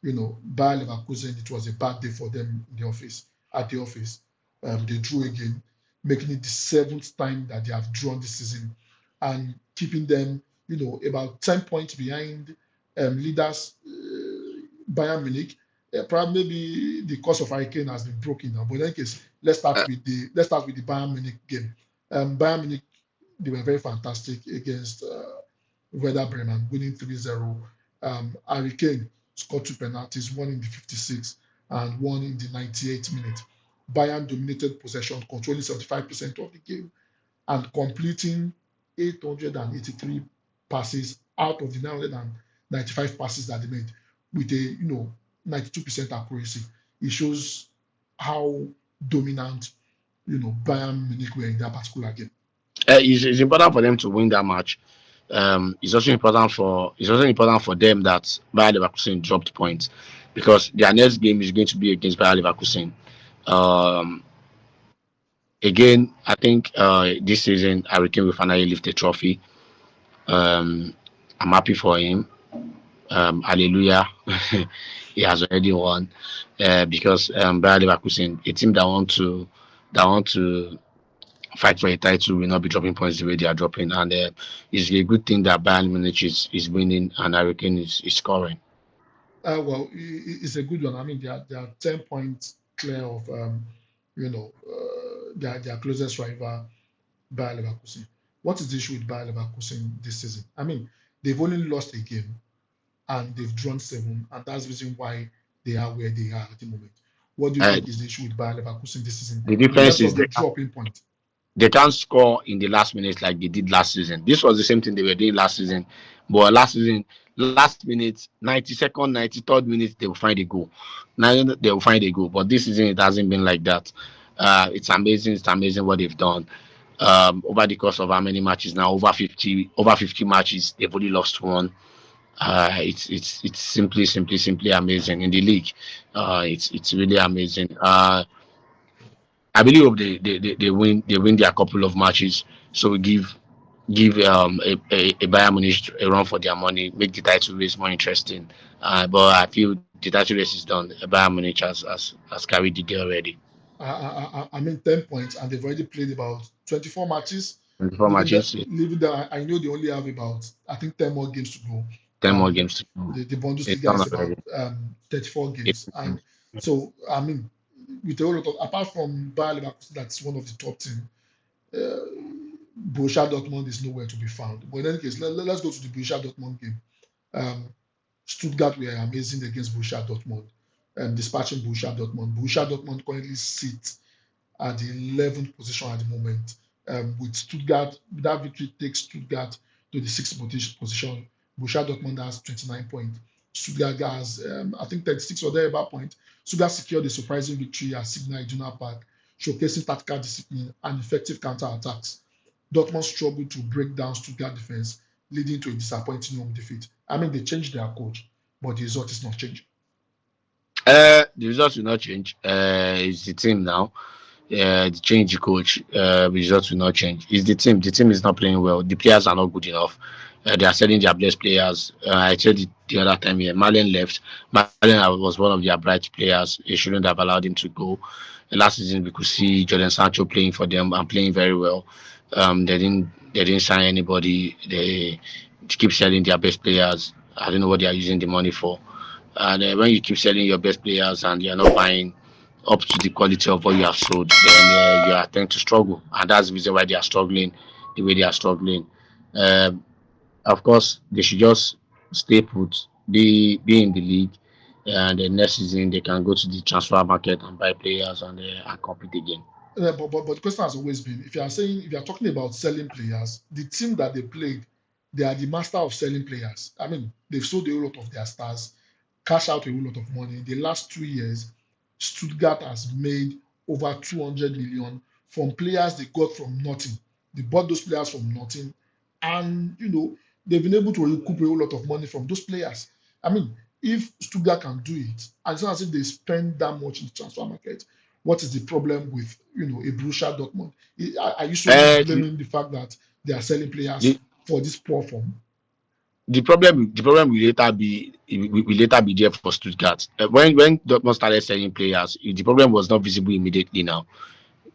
Bayer Leverkusen, it was a bad day for them in the office. At the office, they drew again, making it the seventh time that they have drawn this season, and keeping them, about 10 points behind leaders Bayern Munich. Probably maybe the course of Hurricane has been broken now. But in any case, let's start with the Bayern Munich game. Bayern Munich, they were very fantastic against Werder Bremen, winning 3-0. Harry Kane scored two penalties, one in the 56th and one in the 98th minute. Bayern dominated possession, controlling 75% of the game and completing 883 passes out of the 995 passes that they made with a 92% accuracy. It shows how dominant Bayern Munich were in that particular game. It's important for them to win that match. It's also important for them that Bayer Leverkusen dropped points because their next game is going to be against Bayer Leverkusen. Um, Again, I think this season Harry Kane will finally lift the trophy. Um, I'm happy for him. Hallelujah. He has already won because Bayer Leverkusen, a team that want to fight for a title will not be dropping points the way they are dropping, and it's a good thing that Bayern Munich is winning and Hurricane is scoring. Well, it's a good one. I mean, they are 10 points clear of their closest rival, Bayer Leverkusen. What is the issue with Bayer Leverkusen this season? I mean, they've only lost a game and they've drawn seven, and that's the reason why they are where they are at the moment. What do you Uh, think is the issue with Bayer Leverkusen this season the in difference terms is of the dropping point? they can't score in the last minutes like they did last season. This was the same thing they were doing last season, but last season, last minute, 92nd, 93rd minute, they will find a goal. Now they will find a goal, but this season it hasn't been like that. It's amazing. It's amazing what they've done. Over the course of how many matches now? Over 50 matches. They've only lost one. It's simply amazing in the league. It's really amazing. I really hope they win their couple of matches. So we give a Bayern Munich a run for their money, make the title race more interesting. But I feel the title race is done. Bayern Munich has carried the day already. I mean, 10 points, and they've already played about 24 matches, 24 leaving that matches, leaving that. I know they only have about, I think, 10 more games to go. 10 more Um, games to go. the It's Bundesliga done is already. about 34 games, and so I mean, with a whole lot of, apart from Bayer Leverkusen, that's one of the top team. Borussia Dortmund is nowhere to be found. But in any case, let's go to the Borussia Dortmund game. Um, Stuttgart were amazing against Borussia Dortmund, dispatching Borussia Dortmund. Borussia Dortmund currently sits at the 11th position at the moment. With Stuttgart, that victory takes Stuttgart to the sixth position. Borussia Dortmund has 29 points. Stuttgart has, I think, 36 or thereabout point. Stuttgart secured a surprising victory at Signal Iduna Park, showcasing tactical discipline and effective counter-attacks. Dortmund struggled to break down Stuttgart defense, leading to a disappointing home defeat. I mean, they changed their coach, but the result is not changing. The results will not change. It's the team now. The change the coach, results will not change. It's the team. The team is not playing well. The players are not good enough. They are selling their best players. I said it the other time here. Marlon left. Marlon was one of their bright players. They shouldn't have allowed him to go. Last season we could see Jordan Sancho playing for them and playing very well. They didn't sign anybody. They keep selling their best players. I don't know what they are using the money for. And when you keep selling your best players and you're not buying up to the quality of what you have sold, then you are tend to struggle, and that's the reason why they are struggling the way they are struggling. Um, of course, they should just stay put, be in the league, and the next season they can go to the transfer market and buy players and compete again. But the question has always been, if you are talking about selling players, the team that they played, they are the master of selling players. I mean, they've sold a whole lot of their stars, cash out a whole lot of money. In the last 2 years, Stuttgart has made over 200 million from players they got from nothing. They bought those players from nothing, and they've been able to recoup a whole lot of money from those players. I mean, if Stuttgart can do it, and it's not as if they spend that much in the transfer market, what is the problem with a Borussia Dortmund? Are you solely Uh, the, blaming the fact that they are selling players the, for this poor form? the problem will later be there for Stuttgart. When Dortmund started selling players, the problem was not visible immediately. Now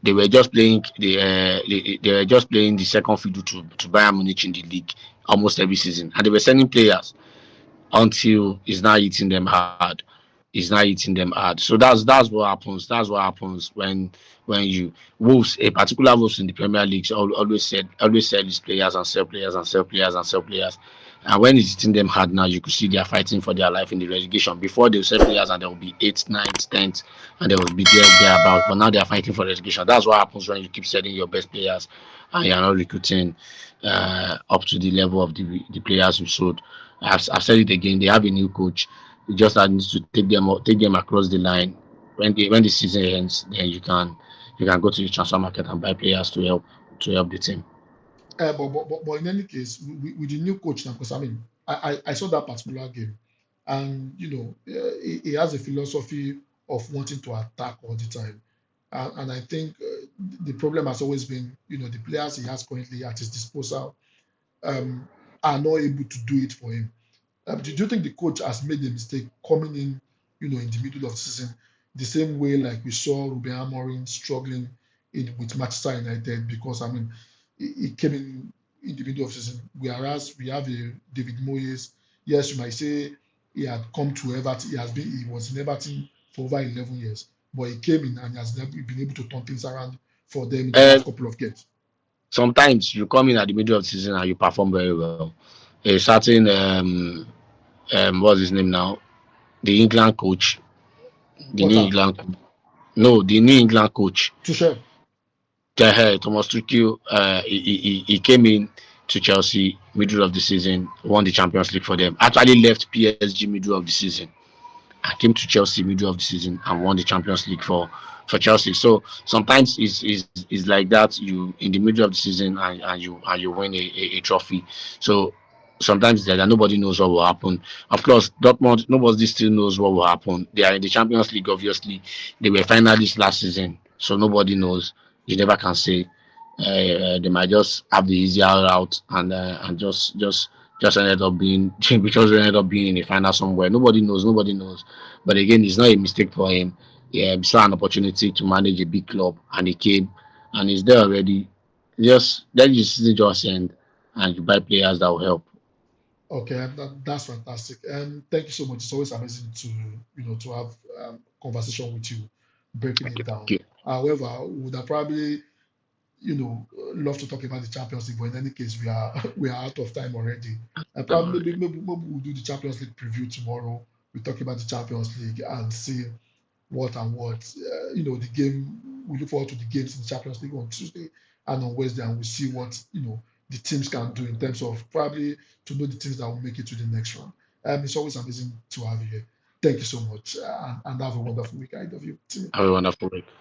they were just playing they were just playing the second fiddle to Bayern Munich in the league almost every season, and they were selling players until it's not hitting them hard. It's not hitting them hard. So that's what happens. That's what happens when you Wolves, a particular Wolves in the Premier League, always sell these players and sell players and sell players and sell players. And when it's hitting them hard now, you could see they are fighting for their life in the relegation. Before they'll sell players and there will be eighth, ninth, tenth, and they will be there about. But now they are fighting for relegation. That's what happens when you keep selling your best players and you're not recruiting up to the level of the players you sold. I've said it again. They have a new coach. You just need to take them across the line. When the season ends, then you can go to the transfer market and buy players to help the team. But in any case, with the new coach now, because I mean, I saw that particular game, and he has a philosophy of wanting to attack all the time, and I think the problem has always been, the players he has currently at his disposal um, are not able to do it for him. Do you think the coach has made a mistake coming in, in the middle of the season, the same way like we saw Ruben Amorim struggling with Manchester United? Because I mean, he came in the middle of the season, whereas we have a David Moyes. Yes, you might say he had come to Everton. He was in Everton for over 11 years, but he came in and has never been able to turn things around for them in the Uh, last couple of games. Sometimes you come in at the middle of the season and you perform very well. A certain what's his name now? The England coach, the new Potter, England, no, the new England coach, Tuchel. Thomas Tuchel. He came in to Chelsea middle of the season, won the Champions League for them. Actually left PSG middle of the season. I came to Chelsea middle of the season and won the Champions League for Chelsea. So sometimes it's like that. You in the middle of the season and you win a trophy. So sometimes it's like that nobody knows what will happen. Of course, Dortmund, nobody still knows what will happen. They are in the Champions League, obviously. They were finalists last season, so nobody knows. You never can say. They might just have the easier route and just ended up being because we ended up being in a final somewhere. Nobody knows. Nobody knows. But again, it's not a mistake for him. Yeah, he saw an opportunity to manage a big club, and he came, and he's there already. Just let the season just end, and you buy players that will help. Okay, that's fantastic. And thank you so much. It's always amazing to to have conversation with you, breaking Thank it you. Thank down. you. However, we would have probably love to talk about the Champions League, but in any case, we are we are out of time already. And probably maybe we'll do the Champions League preview tomorrow. We talk about the Champions League and see what and what. The game. We look forward to the games in the Champions League on Tuesday and on Wednesday, and we see what the teams can do in terms of probably to know the teams that will make it to the next round. It's always amazing to have you here. Thank you so much, and have a wonderful week ahead of you. Have a wonderful week. Bye.